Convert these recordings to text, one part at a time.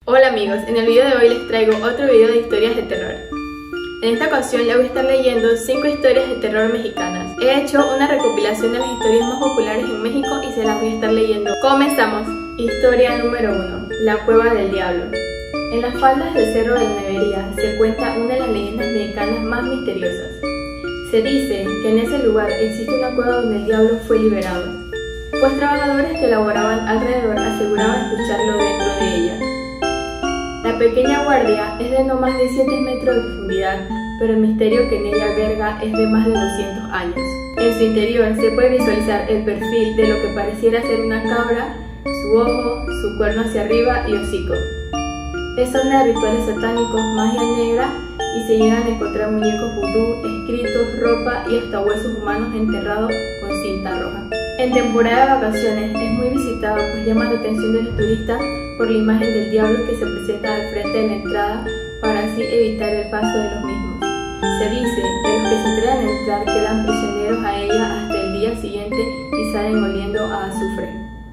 Hola amigos, en el video de hoy les traigo otro video de historias de terror. En esta ocasión les voy a estar leyendo 5 historias de terror mexicanas. He hecho una recopilación de las historias más populares en México y se las voy a estar leyendo. ¡Comenzamos! Historia número 1. La Cueva del Diablo. En las faldas del Cerro de la Nevería se cuenta una de las leyendas mexicanas más misteriosas. Se dice que en ese lugar existe una cueva donde el diablo fue liberado, pues trabajadores que laboraban alrededor aseguraban escucharlo dentro de ella. La pequeña guardia es de no más de 7 metros de profundidad, pero el misterio que en ella alberga es de más de 200 años. En su interior se puede visualizar el perfil de lo que pareciera ser una cabra, su ojo, su cuerno hacia arriba y hocico. Es zona de rituales satánicos, magia negra y se llegan a encontrar muñecos vudú, escritos, ropa y hasta huesos humanos enterrados con cinta roja. En temporada de vacaciones es muy visitado pues llama la atención de los turistas por la imagen del diablo que se presenta al frente de la entrada para así evitar el paso de los mismos. Se dice que los que se atrevan a entrar quedan prisioneros a ella hasta el día siguiente y salen oliendo a azufre.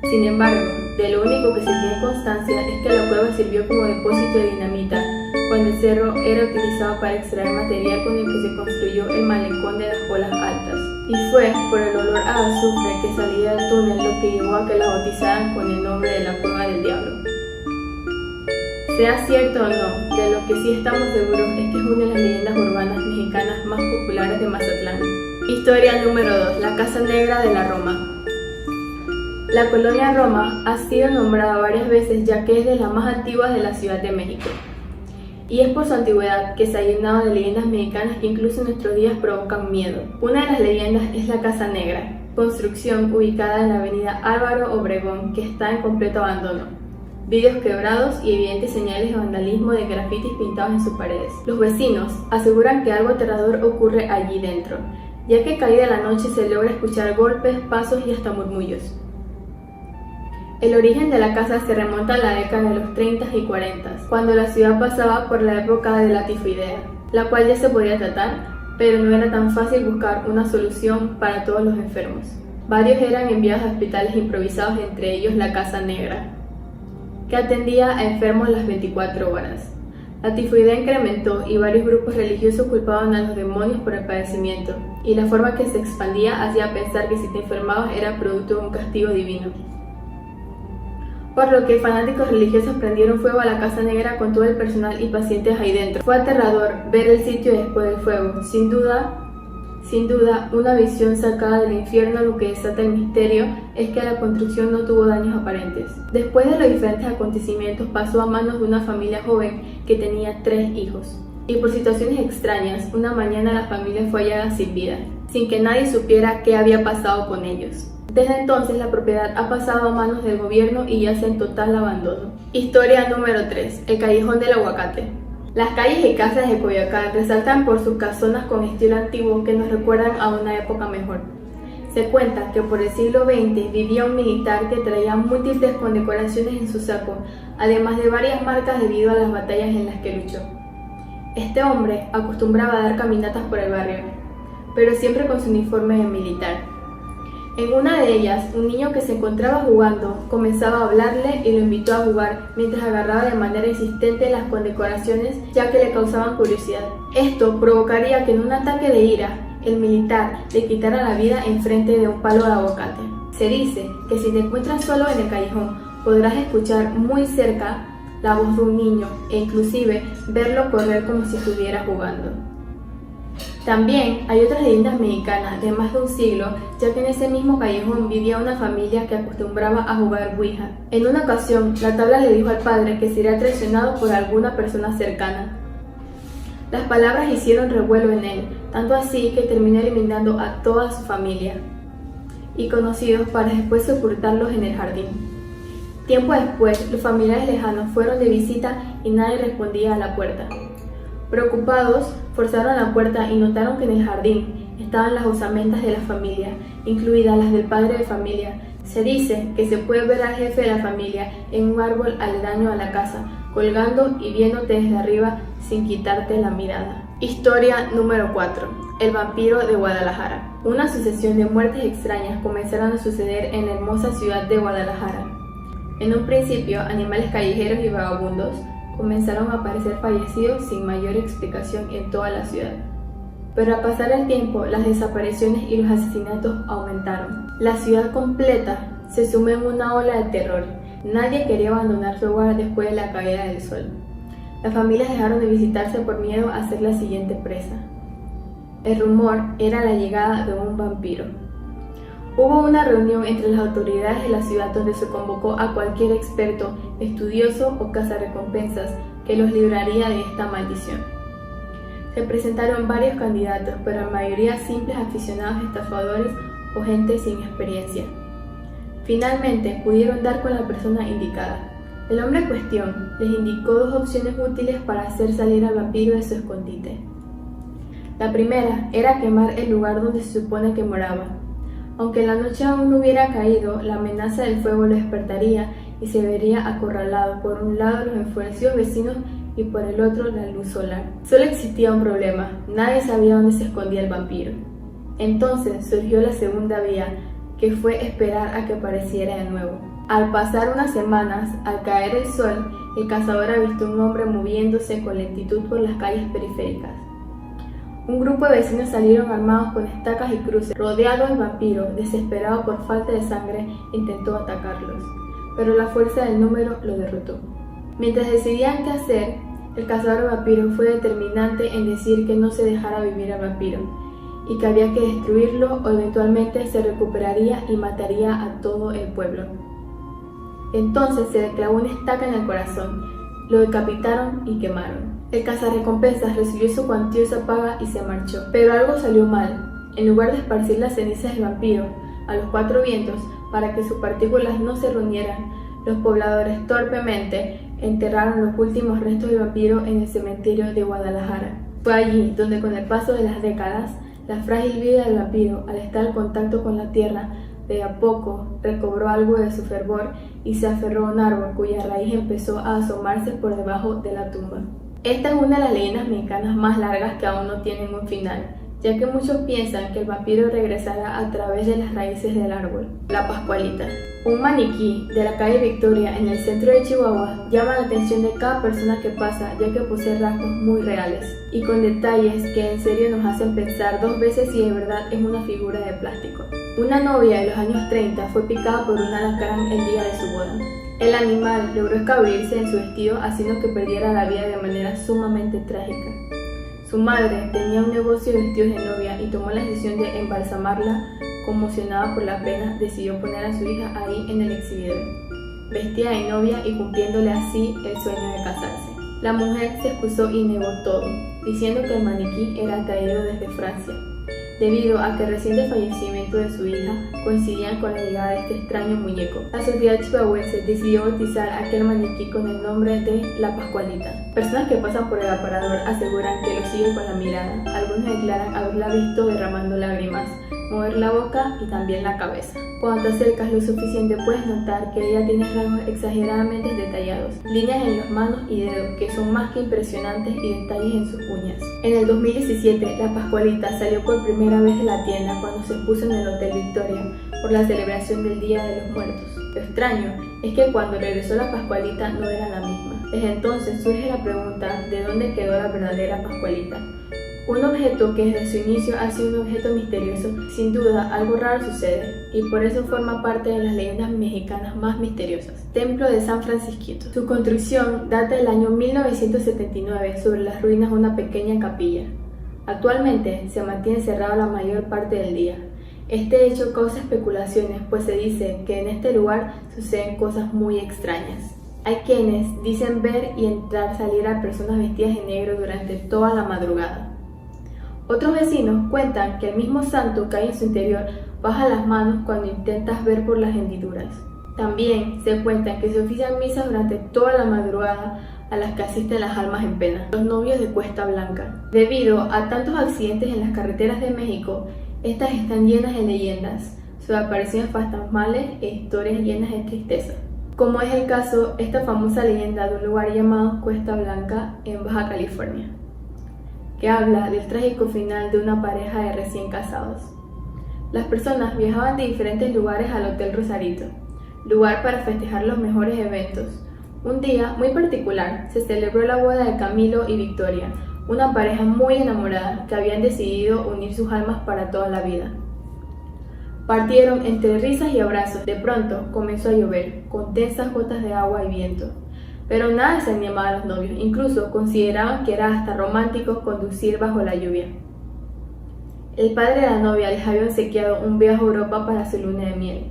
Sin embargo, de lo único que se tiene constancia es que la cueva sirvió como depósito de dinamita cuando el cerro era utilizado para extraer material con el que se construyó el malecón de las olas altas. Y fue por el olor a azufre que salía del túnel lo que llevó a que la bautizaran con el nombre de la Cueva del Diablo. Sea cierto o no, de lo que sí estamos seguros es que es una de las leyendas urbanas mexicanas más populares de Mazatlán. Historia número 2. La Casa Negra de la Roma. La colonia Roma ha sido nombrada varias veces ya que es de las más antiguas de la Ciudad de México. Y es por su antigüedad que se ha llenado de leyendas mexicanas que incluso en nuestros días provocan miedo. Una de las leyendas es la Casa Negra, construcción ubicada en la avenida Álvaro Obregón que está en completo abandono. Vidrios quebrados y evidentes señales de vandalismo de grafitis pintados en sus paredes. Los vecinos aseguran que algo aterrador ocurre allí dentro, ya que caída la noche se logra escuchar golpes, pasos y hasta murmullos. El origen de la casa se remonta a la década de los 30 y 40, cuando la ciudad pasaba por la época de la tifoidea, la cual ya se podía tratar, pero no era tan fácil buscar una solución para todos los enfermos. Varios eran enviados a hospitales improvisados, entre ellos la Casa Negra, que atendía a enfermos las 24 horas. La tifoidea incrementó y varios grupos religiosos culpaban a los demonios por el padecimiento, y la forma que se expandía hacía pensar que si te enfermabas era producto de un castigo divino. Por lo que fanáticos religiosos prendieron fuego a la Casa Negra con todo el personal y pacientes ahí dentro. Fue aterrador ver el sitio después del fuego. Sin duda, una visión sacada del infierno. Lo que desata el misterio es que la construcción no tuvo daños aparentes. Después de los diferentes acontecimientos pasó a manos de una familia joven que tenía 3 hijos. Y por situaciones extrañas, una mañana la familia fue hallada sin vida, sin que nadie supiera qué había pasado con ellos. Desde entonces la propiedad ha pasado a manos del gobierno y yace en total abandono. Historia número 3. El Callejón del Aguacate. Las calles y casas de Coyoacán resaltan por sus casonas con estilo antiguo que nos recuerdan a una época mejor. Se cuenta que por el siglo XX vivía un militar que traía múltiples condecoraciones en su saco, además de varias marcas debido a las batallas en las que luchó. Este hombre acostumbraba a dar caminatas por el barrio, pero siempre con su uniforme de militar. En una de ellas, un niño que se encontraba jugando comenzaba a hablarle y lo invitó a jugar mientras agarraba de manera insistente las condecoraciones ya que le causaban curiosidad. Esto provocaría que en un ataque de ira, el militar le quitara la vida enfrente de un palo de aguacate. Se dice que si te encuentras solo en el callejón, podrás escuchar muy cerca la voz de un niño e inclusive verlo correr como si estuviera jugando. También hay otras leyendas mexicanas de más de un siglo, ya que en ese mismo callejón vivía una familia que acostumbraba a jugar Ouija. En una ocasión, la tabla le dijo al padre que sería traicionado por alguna persona cercana. Las palabras hicieron revuelo en él, tanto así que terminó eliminando a toda su familia y conocidos para después sepultarlos en el jardín. Tiempo después, los familiares lejanos fueron de visita y nadie respondía a la puerta. Preocupados, forzaron la puerta y notaron que en el jardín estaban las osamentas de la familia, incluidas las del padre de familia. Se dice que se puede ver al jefe de la familia en un árbol aledaño a la casa, colgando y viéndote desde arriba sin quitarte la mirada. Historia número 4. El vampiro de Guadalajara. Una sucesión de muertes extrañas comenzaron a suceder en la hermosa ciudad de Guadalajara. En un principio, animales callejeros y vagabundos comenzaron a aparecer fallecidos sin mayor explicación en toda la ciudad. Pero al pasar el tiempo, las desapariciones y los asesinatos aumentaron. La ciudad completa se sumó en una ola de terror. Nadie quería abandonar su hogar después de la caída del sol. Las familias dejaron de visitarse por miedo a ser la siguiente presa. El rumor era la llegada de un vampiro. Hubo una reunión entre las autoridades de la ciudad donde se convocó a cualquier experto, estudioso o cazarrecompensas que los libraría de esta maldición. Se presentaron varios candidatos, pero la mayoría simples aficionados estafadores o gente sin experiencia. Finalmente pudieron dar con la persona indicada. El hombre en cuestión les indicó dos opciones útiles para hacer salir al vampiro de su escondite. La primera era quemar el lugar donde se supone que moraba. Aunque la noche aún no hubiera caído, la amenaza del fuego lo despertaría y se vería acorralado por un lado los enfurecidos vecinos y por el otro la luz solar. Solo existía un problema: nadie sabía dónde se escondía el vampiro. Entonces surgió la segunda vía, que fue esperar a que apareciera de nuevo. Al pasar unas semanas, al caer el sol, el cazador avistó a un hombre moviéndose con lentitud por las calles periféricas. Un grupo de vecinos salieron armados con estacas y cruces. Rodeado del vampiro, desesperado por falta de sangre, intentó atacarlos, pero la fuerza del número lo derrotó. Mientras decidían qué hacer, el cazador vampiro fue determinante en decir que no se dejara vivir al vampiro y que había que destruirlo o eventualmente se recuperaría y mataría a todo el pueblo. Entonces se le clavó una estaca en el corazón, lo decapitaron y quemaron. El cazarrecompensas recibió su cuantiosa paga y se marchó. Pero algo salió mal. En lugar de esparcir las cenizas del vampiro a los cuatro vientos para que sus partículas no se reunieran, los pobladores torpemente enterraron los últimos restos del vampiro en el cementerio de Guadalajara. Fue allí donde, con el paso de las décadas, la frágil vida del vampiro, al estar en contacto con la tierra, de a poco recobró algo de su fervor y se aferró a un árbol cuya raíz empezó a asomarse por debajo de la tumba. Esta es una de las leyendas mexicanas más largas que aún no tienen un final, ya que muchos piensan que el vampiro regresará a través de las raíces del árbol. La Pascualita. Un maniquí de la calle Victoria en el centro de Chihuahua llama la atención de cada persona que pasa, ya que posee rasgos muy reales y con detalles que en serio nos hacen pensar dos veces si de verdad es una figura de plástico. Una novia de los años 30 fue picada por un alacrán el día de su boda. El animal logró escabullirse en su vestido, haciendo que perdiera la vida de manera sumamente trágica. Su madre tenía un negocio de vestidos de novia y tomó la decisión de embalsamarla. Conmocionada por la pena, decidió poner a su hija ahí en el exhibidor, vestida de novia y cumpliéndole así el sueño de casarse. La mujer se excusó y negó todo, diciendo que el maniquí era traído desde Francia, debido a que el reciente fallecimiento de su hija coincidían con la llegada de este extraño muñeco. La sociedad chihuahuense decidió bautizar a aquel maniquí con el nombre de La Pascualita. Personas que pasan por el aparador aseguran que lo siguen con la mirada. Algunos declaran haberla visto derramando lágrimas, mover la boca y también la cabeza. Cuando te acercas lo suficiente puedes notar que ella tiene rasgos exageradamente detallados, líneas en las manos y dedos que son más que impresionantes y detalles en sus uñas. En el 2017, la Pascualita salió por primera vez de la tienda cuando se expuso en el Hotel Victoria por la celebración del Día de los Muertos. Lo extraño es que cuando regresó la Pascualita no era la misma. Desde entonces surge la pregunta de dónde quedó la verdadera Pascualita. Un objeto que desde su inicio ha sido un objeto misterioso. Sin duda, algo raro sucede, y por eso forma parte de las leyendas mexicanas más misteriosas. Templo de San Francisquito. Su construcción data del año 1979 sobre las ruinas de una pequeña capilla. Actualmente se mantiene cerrado la mayor parte del día. Este hecho causa especulaciones, pues se dice que en este lugar suceden cosas muy extrañas. Hay quienes dicen ver y salir a personas vestidas de negro durante toda la madrugada. Otros vecinos cuentan que el mismo santo que hay en su interior baja las manos cuando intentas ver por las hendiduras. También se cuenta que se ofician misas durante toda la madrugada a las que asisten las almas en pena, los novios de Cuesta Blanca. Debido a tantos accidentes en las carreteras de México, estas están llenas de leyendas sobre apariciones fantasmales e historias llenas de tristeza. Como es el caso esta famosa leyenda de un lugar llamado Cuesta Blanca en Baja California, que habla del trágico final de una pareja de recién casados. Las personas viajaban de diferentes lugares al Hotel Rosarito. lugar para festejar los mejores eventos. Un día muy particular se celebró la boda de Camilo y Victoria, una pareja muy enamorada que habían decidido unir sus almas para toda la vida. Partieron entre risas y abrazos. De pronto comenzó a llover, con densas gotas de agua y viento. Pero nada desanimaba a los novios, incluso consideraban que era hasta romántico conducir bajo la lluvia. El padre de la novia les había obsequiado un viaje a Europa para su luna de miel.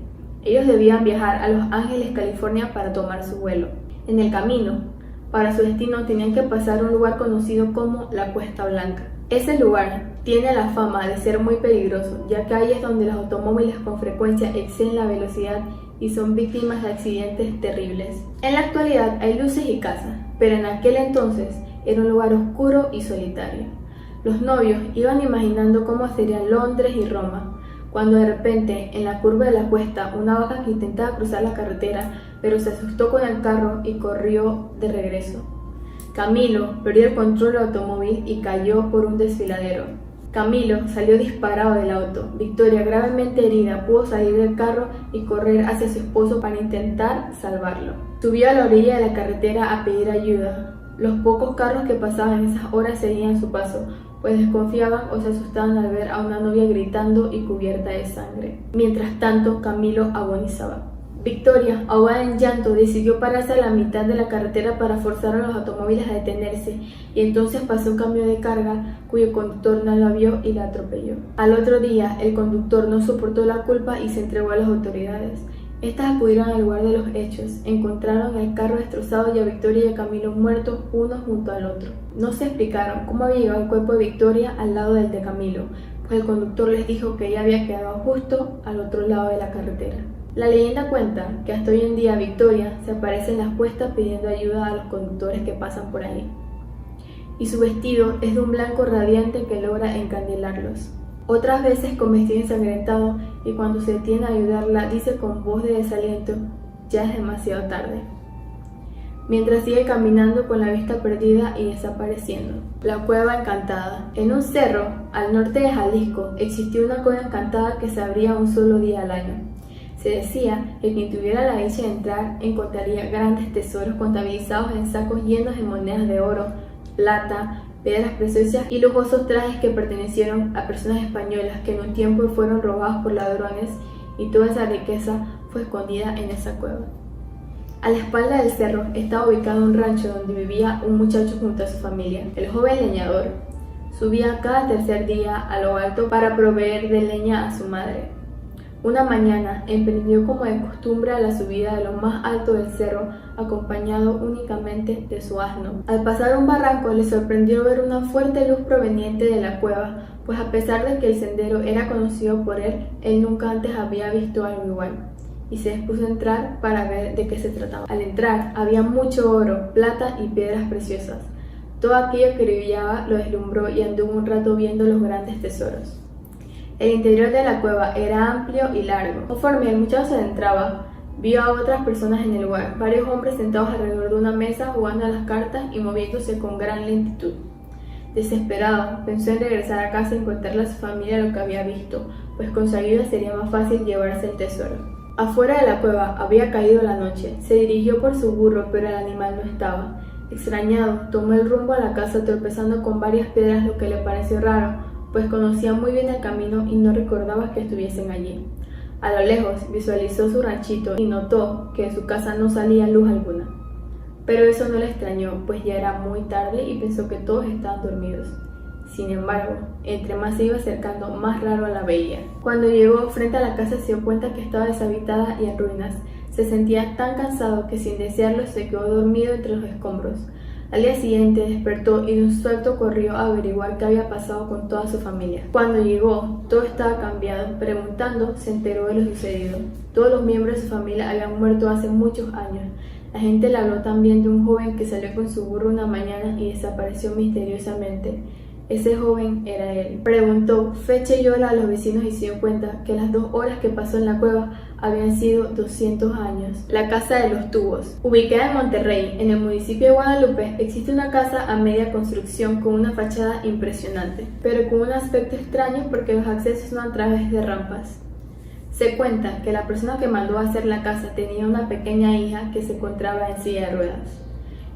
Ellos debían viajar a Los Ángeles, California, para tomar su vuelo. En el camino, para su destino tenían que pasar un lugar conocido como la Cuesta Blanca. Ese lugar tiene la fama de ser muy peligroso, ya que ahí es donde los automóviles con frecuencia exceden la velocidad y son víctimas de accidentes terribles. En la actualidad hay luces y casas, pero en aquel entonces era un lugar oscuro y solitario. Los novios iban imaginando cómo serían Londres y Roma, cuando de repente, en la curva de la cuesta, una vaca que intentaba cruzar la carretera, pero se asustó con el carro y corrió de regreso. Camilo perdió el control del automóvil y cayó por un desfiladero. Camilo salió disparado del auto. Victoria, gravemente herida, pudo salir del carro y correr hacia su esposo para intentar salvarlo. Subió a la orilla de la carretera a pedir ayuda. Los pocos carros que pasaban en esas horas seguían su paso, pues desconfiaban o se asustaban al ver a una novia gritando y cubierta de sangre. Mientras tanto, Camilo agonizaba. Victoria, ahogada en llanto, decidió pararse a la mitad de la carretera para forzar a los automóviles a detenerse, y entonces pasó un camión de carga cuyo conductor no la vio y la atropelló. Al otro día, el conductor no soportó la culpa y se entregó a las autoridades. Estas acudieron al lugar de los hechos, encontraron el carro destrozado y a Victoria y a Camilo muertos uno junto al otro. No se explicaron cómo había llegado el cuerpo de Victoria al lado del de Camilo, pues el conductor les dijo que ella había quedado justo al otro lado de la carretera. La leyenda cuenta que hasta hoy en día Victoria se aparece en las cuestas pidiendo ayuda a los conductores que pasan por ahí. Y su vestido es de un blanco radiante que logra encandilarlos. Otras veces con vestido ensangrentado, y cuando se detiene a ayudarla dice con voz de desaliento: ya es demasiado tarde. Mientras sigue caminando con la vista perdida y desapareciendo. La Cueva Encantada. En un cerro al norte de Jalisco existió una cueva encantada que se abría un solo día al año. Se decía que quien tuviera la dicha de entrar encontraría grandes tesoros contabilizados en sacos llenos de monedas de oro, plata, piedras preciosas y lujosos trajes que pertenecieron a personas españolas que en un tiempo fueron robados por ladrones, y toda esa riqueza fue escondida en esa cueva. A la espalda del cerro estaba ubicado un rancho donde vivía un muchacho junto a su familia. El joven leñador subía cada tercer día a lo alto para proveer de leña a su madre. Una mañana emprendió como de costumbre a la subida de lo más alto del cerro, acompañado únicamente de su asno. Al pasar un barranco le sorprendió ver una fuerte luz proveniente de la cueva, pues a pesar de que el sendero era conocido por él nunca antes había visto algo igual, y se dispuso a entrar para ver de qué se trataba. Al entrar había mucho oro, plata y piedras preciosas. Todo aquello que brillaba lo deslumbró y anduvo un rato viendo los grandes tesoros. El interior de la cueva era amplio y largo. Conforme el muchacho se adentraba, vio a otras personas en el lugar, varios hombres sentados alrededor de una mesa jugando a las cartas y moviéndose con gran lentitud. Desesperado, pensó en regresar a casa y contarle a su familia lo que había visto, pues con su ayuda sería más fácil llevarse el tesoro. Afuera de la cueva había caído la noche. Se dirigió por su burro, pero el animal no estaba. Extrañado, tomó el rumbo a la casa tropezando con varias piedras, lo que le pareció raro, pues conocía muy bien el camino y no recordaba que estuviesen allí. A lo lejos visualizó su ranchito y notó que de su casa no salía luz alguna. Pero eso no le extrañó, pues ya era muy tarde y pensó que todos estaban dormidos. Sin embargo, entre más se iba acercando, más raro la veía. Cuando llegó frente a la casa se dio cuenta que estaba deshabitada y en ruinas. Se sentía tan cansado que sin desearlo se quedó dormido entre los escombros. Al día siguiente despertó y de un salto corrió a averiguar qué había pasado con toda su familia. Cuando llegó, todo estaba cambiado. Preguntando, se enteró de lo sucedido. Todos los miembros de su familia habían muerto hace muchos años. La gente le habló también de un joven que salió con su burro una mañana y desapareció misteriosamente. Ese joven era él. Preguntó fecha y hora a los vecinos y se dio cuenta que las 2 horas que pasó en la cueva habían sido 200 años. La Casa de los Tubos. Ubicada en Monterrey, en el municipio de Guadalupe, existe una casa a media construcción con una fachada impresionante, pero con un aspecto extraño porque los accesos son a través de rampas. Se cuenta que la persona que mandó a hacer la casa tenía una pequeña hija que se encontraba en silla de ruedas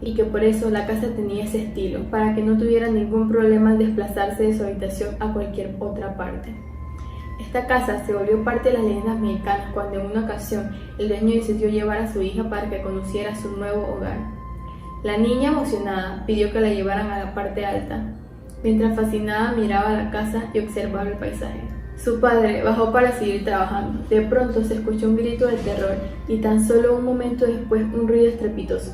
y que por eso la casa tenía ese estilo, para que no tuviera ningún problema en desplazarse de su habitación a cualquier otra parte. Esta casa se volvió parte de las leyendas mexicanas cuando en una ocasión el dueño decidió llevar a su hija para que conociera su nuevo hogar. La niña, emocionada, pidió que la llevaran a la parte alta, mientras fascinada miraba la casa y observaba el paisaje. Su padre bajó para seguir trabajando. De pronto se escuchó un grito de terror y tan solo un momento después un ruido estrepitoso.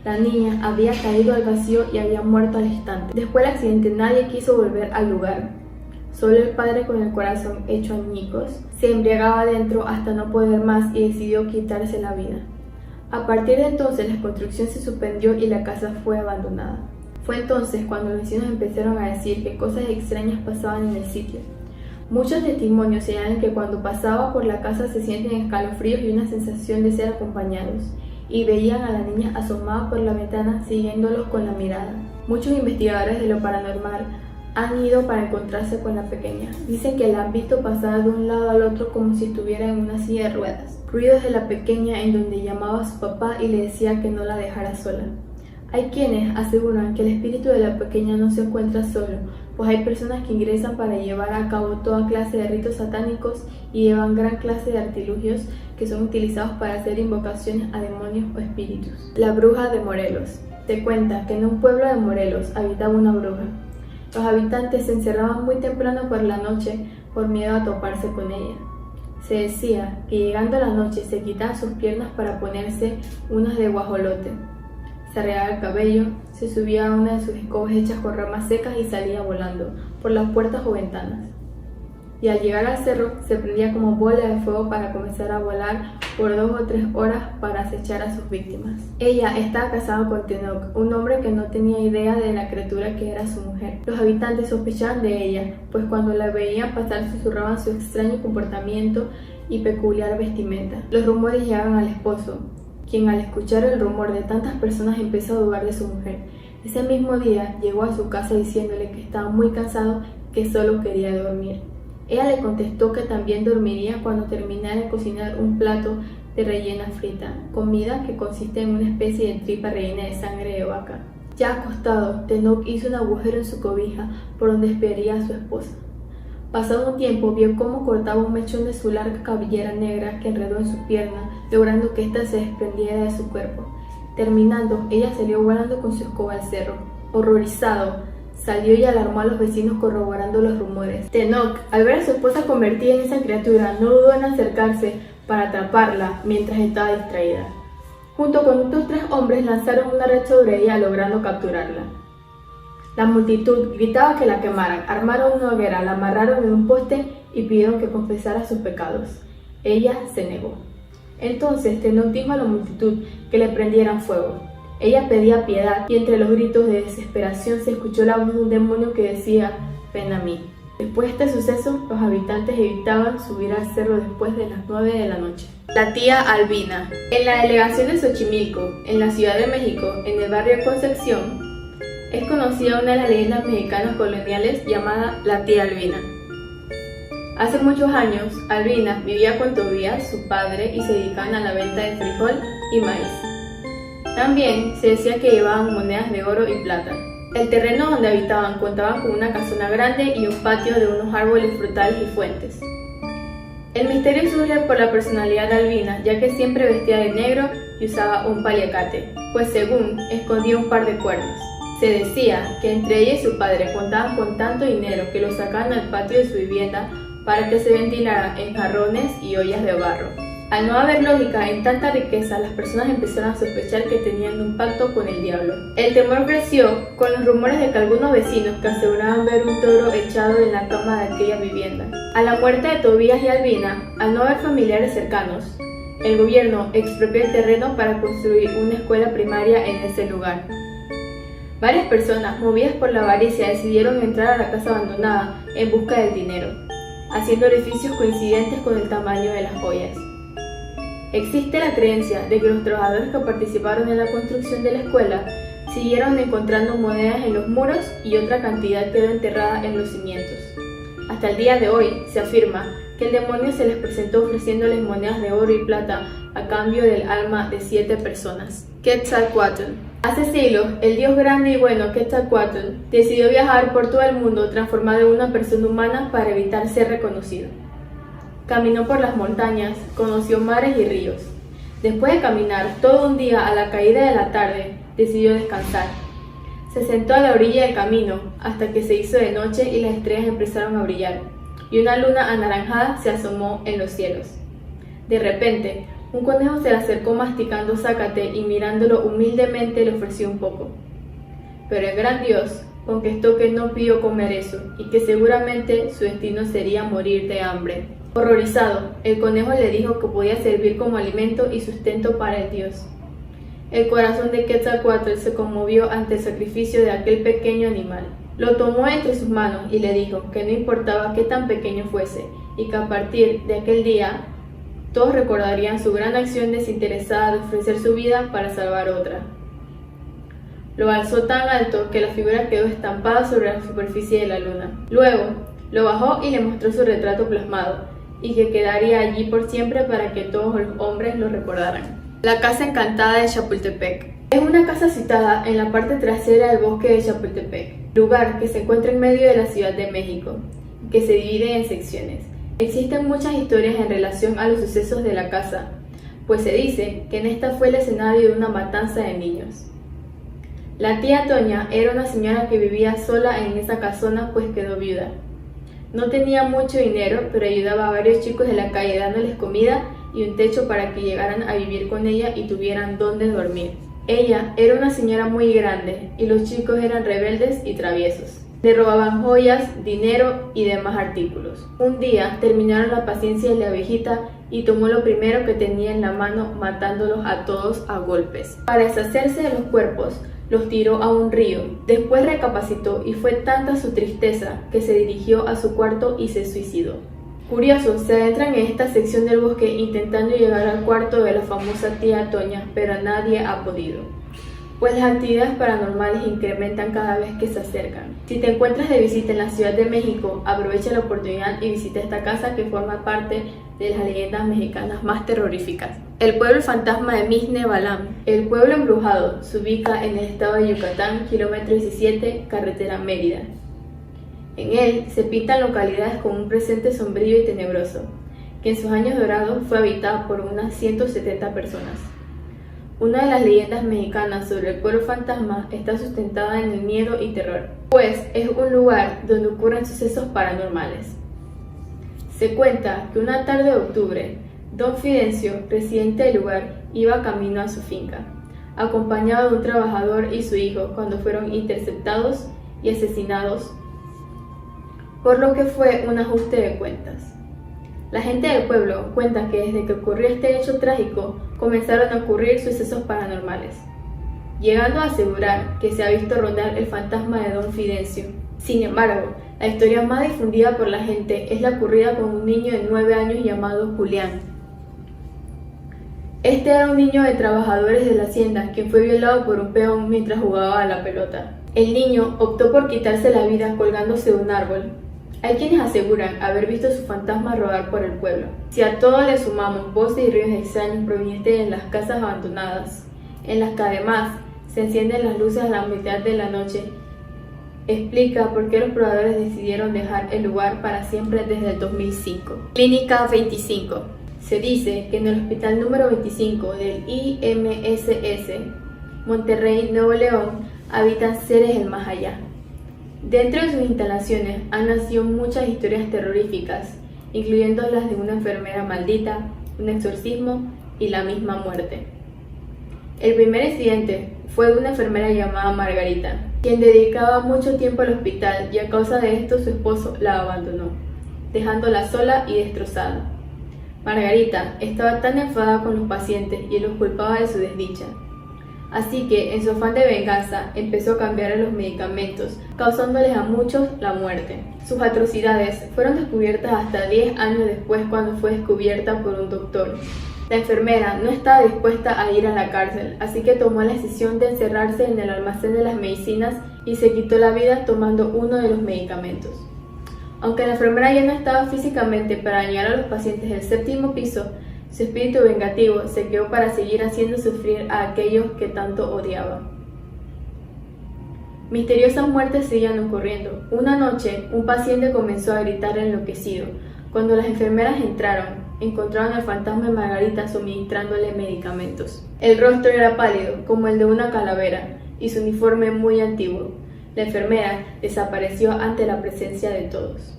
La niña había caído al vacío y había muerto al instante. Después del accidente nadie quiso volver al lugar. Solo el padre, con el corazón hecho añicos, se embriagaba dentro hasta no poder más y decidió quitarse la vida. A partir de entonces la construcción se suspendió y la casa fue abandonada. Fue entonces cuando los vecinos empezaron a decir que cosas extrañas pasaban en el sitio. Muchos testimonios señalan que cuando pasaba por la casa se sienten escalofríos y una sensación de ser acompañados, y veían a la niña asomada por la ventana siguiéndolos con la mirada. Muchos investigadores de lo paranormal han ido para encontrarse con la pequeña. Dicen que la han visto pasar de un lado al otro como si estuviera en una silla de ruedas. Ruidos de la pequeña en donde llamaba a su papá y le decía que no la dejara sola. Hay quienes aseguran que el espíritu de la pequeña no se encuentra solo, pues hay personas que ingresan para llevar a cabo toda clase de ritos satánicos y llevan gran clase de artilugios que son utilizados para hacer invocaciones a demonios o espíritus. La bruja de Morelos. Se cuenta que en un pueblo de Morelos habitaba una bruja. Los habitantes se encerraban muy temprano por la noche por miedo a toparse con ella. Se decía que llegando la noche se quitaba sus piernas para ponerse unas de guajolote. Se arreglaba el cabello, se subía a una de sus escobas hechas con ramas secas y salía volando por las puertas o ventanas. Y al llegar al cerro se prendía como bola de fuego para comenzar a volar por 2 o 3 horas para acechar a sus víctimas. Ella estaba casada con Tenoch, un hombre que no tenía idea de la criatura que era su mujer. Los habitantes sospechaban de ella, pues cuando la veían pasar susurraban su extraño comportamiento y peculiar vestimenta. Los rumores llegaban al esposo, quien al escuchar el rumor de tantas personas empezó a dudar de su mujer. Ese mismo día llegó a su casa diciéndole que estaba muy cansado, que solo quería dormir. Ella le contestó que también dormiría cuando terminara de cocinar un plato de rellena frita, comida que consiste en una especie de tripa rellena de sangre de vaca. Ya acostado, Tenoch hizo un agujero en su cobija por donde esperaría a su esposa. Pasado un tiempo vio cómo cortaba un mechón de su larga cabellera negra que enredó en su pierna, logrando que ésta se desprendiera de su cuerpo. Terminando, ella salió volando con su escoba al cerro. Horrorizado, salió y alarmó a los vecinos corroborando los rumores. Tenoch, al ver a su esposa convertida en esa criatura, no dudó en acercarse para atraparla mientras estaba distraída. Junto con otros 3 hombres lanzaron una red sobre ella logrando capturarla. La multitud gritaba que la quemaran, armaron una hoguera, la amarraron en un poste y pidieron que confesara sus pecados. Ella se negó. Entonces Tenoch dijo a la multitud que le prendieran fuego. Ella pedía piedad y entre los gritos de desesperación se escuchó la voz de un demonio que decía: «Ven a mí». Después de este suceso, los habitantes evitaban subir al cerro después de las 9 de la noche. La tía Albina. En la delegación de Xochimilco, en la Ciudad de México, en el barrio Concepción, es conocida una de las leyendas mexicanas coloniales llamada la tía Albina. Hace muchos años, Albina vivía con Tobías, su padre, y se dedicaban a la venta de frijol y maíz. También se decía que llevaban monedas de oro y plata. El terreno donde habitaban contaba con una casona grande y un patio de unos árboles frutales y fuentes. El misterio surge por la personalidad de Albina, ya que siempre vestía de negro y usaba un paliacate, pues según escondía un par de cuernos. Se decía que entre ella y su padre contaban con tanto dinero que lo sacaban al patio de su vivienda para que se ventilara en jarrones y ollas de barro. Al no haber lógica en tanta riqueza, las personas empezaron a sospechar que tenían un pacto con el diablo. El temor creció con los rumores de que algunos vecinos que aseguraban ver un toro echado en la cama de aquella vivienda. A la muerte de Tobías y Albina, al no haber familiares cercanos, el gobierno expropió el terreno para construir una escuela primaria en ese lugar. Varias personas, movidas por la avaricia, decidieron entrar a la casa abandonada en busca del dinero, haciendo orificios coincidentes con el tamaño de las joyas. Existe la creencia de que los trabajadores que participaron en la construcción de la escuela siguieron encontrando monedas en los muros y otra cantidad quedó enterrada en los cimientos. Hasta el día de hoy se afirma que el demonio se les presentó ofreciéndoles monedas de oro y plata a cambio del alma de 7 personas. Quetzalcóatl. Hace siglos, el dios grande y bueno Quetzalcóatl decidió viajar por todo el mundo transformado en una persona humana para evitar ser reconocido. Caminó por las montañas, conoció mares y ríos. Después de caminar todo un día, a la caída de la tarde, decidió descansar. Se sentó a la orilla del camino hasta que se hizo de noche y las estrellas empezaron a brillar, y una luna anaranjada se asomó en los cielos. De repente, un conejo se le acercó masticando zacate y mirándolo humildemente le ofreció un poco. Pero el gran Dios contestó que no pidió comer eso y que seguramente su destino sería morir de hambre. Horrorizado, el conejo le dijo que podía servir como alimento y sustento para el dios. El corazón de Quetzalcóatl se conmovió ante el sacrificio de aquel pequeño animal. Lo tomó entre sus manos y le dijo que no importaba qué tan pequeño fuese, y que a partir de aquel día todos recordarían su gran acción desinteresada de ofrecer su vida para salvar otra. Lo alzó tan alto que la figura quedó estampada sobre la superficie de la luna. Luego, lo bajó y le mostró su retrato plasmado, y que quedaría allí por siempre para que todos los hombres lo recordaran. La Casa Encantada de Chapultepec. Es una casa situada en la parte trasera del bosque de Chapultepec, lugar que se encuentra en medio de la Ciudad de México, que se divide en secciones. Existen muchas historias en relación a los sucesos de la casa, pues se dice que en esta fue el escenario de una matanza de niños. La tía Toña era una señora que vivía sola en esa casona, pues quedó viuda. No tenía mucho dinero, pero ayudaba a varios chicos de la calle dándoles comida y un techo para que llegaran a vivir con ella y tuvieran dónde dormir. Ella era una señora muy grande y los chicos eran rebeldes y traviesos. Le robaban joyas, dinero y demás artículos. Un día terminaron la paciencia de la viejita y tomó lo primero que tenía en la mano, matándolos a todos a golpes. Para deshacerse de los cuerpos, los tiró a un río. Después recapacitó y fue tanta su tristeza que se dirigió a su cuarto y se suicidó. Curiosos se adentran en esta sección del bosque intentando llegar al cuarto de la famosa tía Toña, pero nadie ha podido, pues las actividades paranormales incrementan cada vez que se acercan. Si te encuentras de visita en la Ciudad de México, aprovecha la oportunidad y visita esta casa que forma parte de las leyendas mexicanas más terroríficas. El pueblo fantasma de Mixne Balam. El pueblo embrujado se ubica en el estado de Yucatán, kilómetro 17, carretera Mérida. En él se pintan localidades con un presente sombrío y tenebroso, que en sus años dorados fue habitada por unas 170 personas. Una de las leyendas mexicanas sobre el pueblo fantasma está sustentada en el miedo y terror, pues es un lugar donde ocurren sucesos paranormales. Se cuenta que una tarde de octubre, don Fidencio, residente del lugar, iba camino a su finca, acompañado de un trabajador y su hijo, cuando fueron interceptados y asesinados, por lo que fue un ajuste de cuentas. La gente del pueblo cuenta que desde que ocurrió este hecho trágico, comenzaron a ocurrir sucesos paranormales, llegando a asegurar que se ha visto rondar el fantasma de don Fidencio. Sin embargo, la historia más difundida por la gente es la ocurrida con un niño de 9 años llamado Julián. Este era un niño de trabajadores de la hacienda quien fue violado por un peón mientras jugaba a la pelota. El niño optó por quitarse la vida colgándose de un árbol. Hay quienes aseguran haber visto su fantasma rodar por el pueblo. Si a todo le sumamos voces y ruidos extraños provenientes de las casas abandonadas, en las que además se encienden las luces a la mitad de la noche, explica por qué los pobladores decidieron dejar el lugar para siempre desde el 2005. Clínica 25. Se dice que en el hospital número 25 del IMSS, Monterrey, Nuevo León, habitan seres del más allá. Dentro de sus instalaciones han nacido muchas historias terroríficas, incluyendo las de una enfermera maldita, un exorcismo y la misma muerte. El primer incidente fue de una enfermera llamada Margarita, quien dedicaba mucho tiempo al hospital y a causa de esto su esposo la abandonó, dejándola sola y destrozada. Margarita estaba tan enfadada con los pacientes y los culpaba de su desdicha. Así que, en su afán de venganza, empezó a cambiar los medicamentos, causándoles a muchos la muerte. Sus atrocidades fueron descubiertas hasta 10 años después, cuando fue descubierta por un doctor. La enfermera no estaba dispuesta a ir a la cárcel, así que tomó la decisión de encerrarse en el almacén de las medicinas y se quitó la vida tomando uno de los medicamentos. Aunque la enfermera ya no estaba físicamente para dañar a los pacientes del séptimo piso, su espíritu vengativo se quedó para seguir haciendo sufrir a aquellos que tanto odiaba. Misteriosas muertes seguían ocurriendo. Una noche, un paciente comenzó a gritar enloquecido. Cuando las enfermeras entraron, encontraron al fantasma de Margarita suministrándole medicamentos. El rostro era pálido, como el de una calavera, y su uniforme muy antiguo. La enfermera desapareció ante la presencia de todos.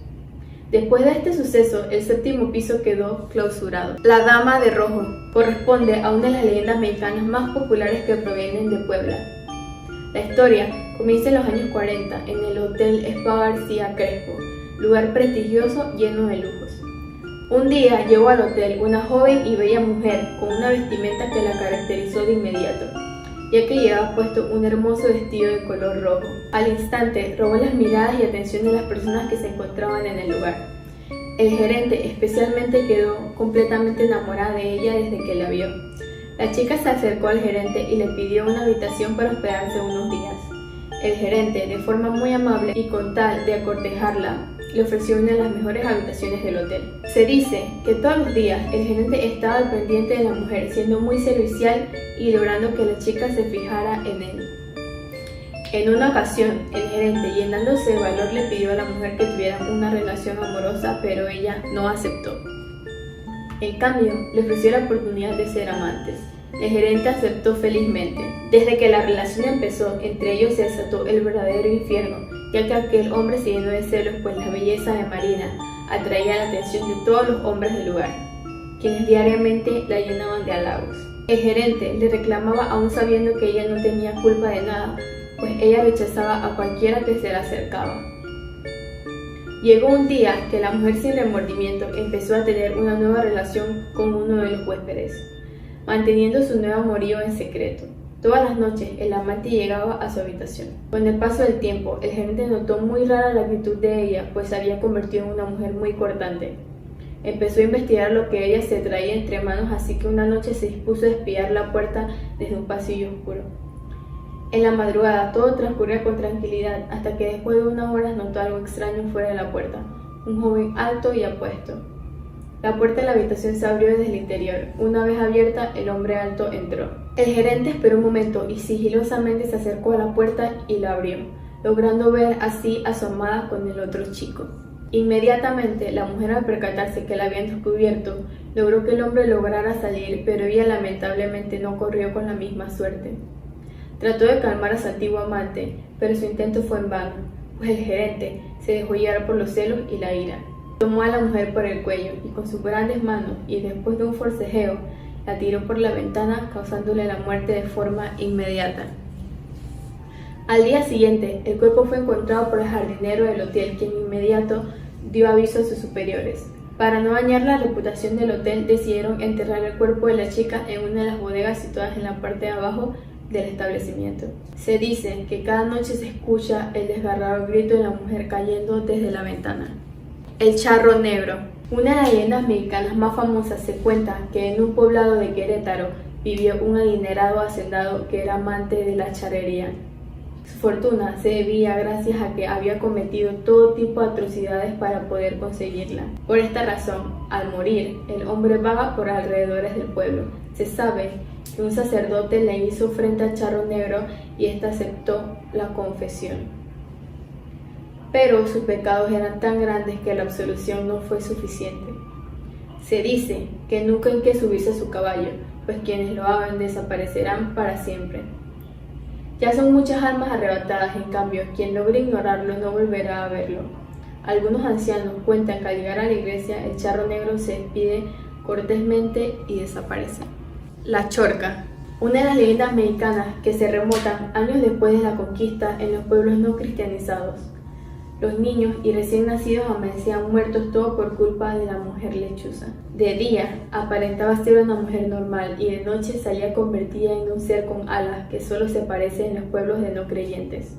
Después de este suceso, el séptimo piso quedó clausurado. La Dama de Rojo corresponde a una de las leyendas mexicanas más populares que provienen de Puebla. La historia comienza en los años 40 en el Hotel Spa García Crespo, lugar prestigioso lleno de lujos. Un día llegó al hotel una joven y bella mujer con una vestimenta que la caracterizó de inmediato, ya que llevaba puesto un hermoso vestido de color rojo. Al instante robó las miradas y atención de las personas que se encontraban en el lugar. El gerente especialmente quedó completamente enamorada de ella desde que la vio. La chica se acercó al gerente y le pidió una habitación para hospedarse unos días. El gerente, de forma muy amable y con tal de acortejarla, le ofreció una de las mejores habitaciones del hotel. Se dice que todos los días el gerente estaba al pendiente de la mujer, siendo muy servicial y logrando que la chica se fijara en él. En una ocasión, el gerente, llenándose de valor, le pidió a la mujer que tuvieran una relación amorosa, pero ella no aceptó. En cambio, le ofreció la oportunidad de ser amantes. El gerente aceptó felizmente. Desde que la relación empezó, entre ellos se desató el verdadero infierno, ya que aquel hombre se llenó de celos, pues la belleza de Marina atraía la atención de todos los hombres del lugar, quienes diariamente la llenaban de halagos. El gerente le reclamaba aún sabiendo que ella no tenía culpa de nada, pues ella rechazaba a cualquiera que se le acercaba. Llegó un día que la mujer sin remordimiento empezó a tener una nueva relación con uno de los huéspedes, manteniendo su nuevo amorío en secreto. Todas las noches el amante llegaba a su habitación. Con el paso del tiempo, el gerente notó muy rara la actitud de ella, pues se había convertido en una mujer muy cortante. Empezó a investigar lo que ella se traía entre manos, así que una noche se dispuso a espiar la puerta desde un pasillo oscuro. En la madrugada todo transcurría con tranquilidad, hasta que después de unas horas notó algo extraño fuera de la puerta. Un joven alto y apuesto. La puerta de la habitación se abrió desde el interior. Una vez abierta, el hombre alto entró. El gerente esperó un momento y sigilosamente se acercó a la puerta y la abrió, logrando ver así a su amada con el otro chico. Inmediatamente, la mujer, al percatarse que la habían descubierto, logró que el hombre lograra salir, pero ella lamentablemente no corrió con la misma suerte. Trató de calmar a su antiguo amante, pero su intento fue en vano, pues el gerente se dejó llevar por los celos y la ira. Tomó a la mujer por el cuello y con sus grandes manos, y después de un forcejeo, la tiró por la ventana, causándole la muerte de forma inmediata. Al día siguiente, el cuerpo fue encontrado por el jardinero del hotel, quien de inmediato dio aviso a sus superiores. Para no dañar la reputación del hotel, decidieron enterrar el cuerpo de la chica en una de las bodegas situadas en la parte de abajo del establecimiento. Se dice que cada noche se escucha el desgarrador grito de la mujer cayendo desde la ventana. El charro negro. Una de las leyendas mexicanas más famosas se cuenta que en un poblado de Querétaro vivió un adinerado hacendado que era amante de la charrería. Su fortuna se debía gracias a que había cometido todo tipo de atrocidades para poder conseguirla. Por esta razón, al morir, el hombre vaga por alrededores del pueblo. Se sabe que un sacerdote le hizo frente al charro negro y éste aceptó la confesión. Pero sus pecados eran tan grandes que la absolución no fue suficiente. Se dice que nunca hay que subirse a su caballo, pues quienes lo hagan desaparecerán para siempre. Ya son muchas almas arrebatadas, en cambio, quien logre ignorarlo no volverá a verlo. Algunos ancianos cuentan que al llegar a la iglesia, el charro negro se despide cortésmente y desaparece. La Chorca. Una de las leyendas mexicanas que se remontan años después de la conquista en los pueblos no cristianizados. Los niños y recién nacidos amanecían muertos, todo por culpa de la mujer lechuza. De día aparentaba ser una mujer normal y de noche salía convertida en un ser con alas que solo se aparece en los pueblos de no creyentes.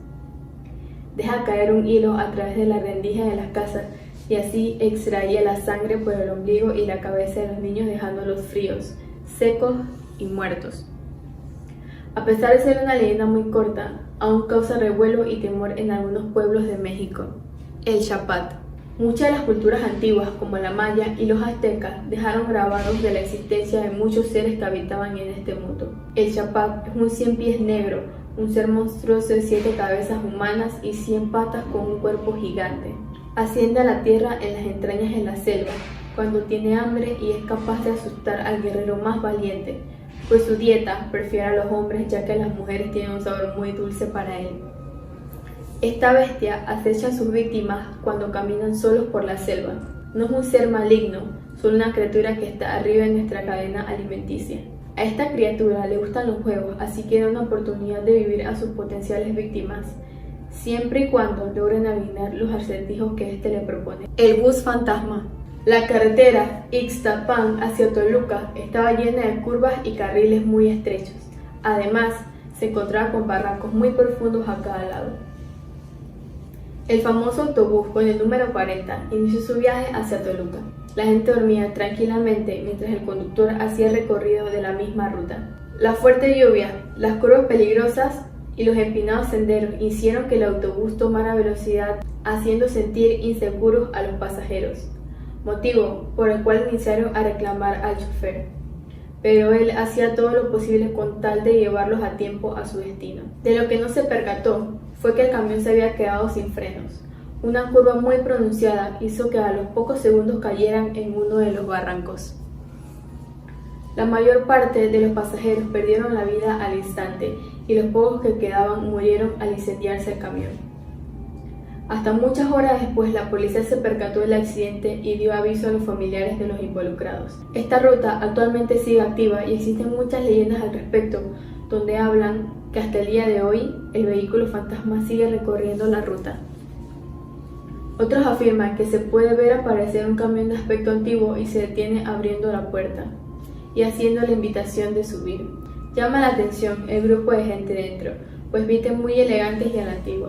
Deja caer un hilo a través de la rendija de las casas y así extraía la sangre por el ombligo y la cabeza de los niños, dejándolos fríos, secos y muertos. A pesar de ser una leyenda muy corta, aún causa revuelo y temor en algunos pueblos de México. El Chapat. Muchas de las culturas antiguas, como la maya y los aztecas, dejaron grabados de la existencia de muchos seres que habitaban en este mundo. El Chapac es un 100 pies negro, un ser monstruoso de 7 cabezas humanas y 100 patas con un cuerpo gigante. Asciende a la tierra en las entrañas de la selva, cuando tiene hambre y es capaz de asustar al guerrero más valiente, pues su dieta prefiere a los hombres ya que las mujeres tienen un sabor muy dulce para él. Esta bestia acecha a sus víctimas cuando caminan solos por la selva. No es un ser maligno, solo una criatura que está arriba en nuestra cadena alimenticia. A esta criatura le gustan los juegos, así que da una oportunidad de vivir a sus potenciales víctimas, siempre y cuando logren adivinar los acertijos que éste le propone. El bus fantasma. La carretera Ixtapan hacia Toluca estaba llena de curvas y carriles muy estrechos. Además, se encontraba con barrancos muy profundos a cada lado. El famoso autobús con el número 40 inició su viaje hacia Toluca. La gente dormía tranquilamente mientras el conductor hacía el recorrido de la misma ruta. La fuerte lluvia, las curvas peligrosas y los empinados senderos hicieron que el autobús tomara velocidad, haciendo sentir inseguros a los pasajeros, motivo por el cual iniciaron a reclamar al chofer. Pero él hacía todo lo posible con tal de llevarlos a tiempo a su destino. De lo que no se percató fue que el camión se había quedado sin frenos. Una curva muy pronunciada hizo que a los pocos segundos cayeran en uno de los barrancos. La mayor parte de los pasajeros perdieron la vida al instante y los pocos que quedaban murieron al incendiarse el camión. Hasta muchas horas después, la policía se percató del accidente y dio aviso a los familiares de los involucrados. Esta ruta actualmente sigue activa y existen muchas leyendas al respecto, donde hablan que hasta el día de hoy el vehículo fantasma sigue recorriendo la ruta. Otros afirman que se puede ver aparecer un camión de aspecto antiguo y se detiene abriendo la puerta y haciendo la invitación de subir. Llama la atención el grupo de gente dentro, pues visten muy elegantes y a la antigua.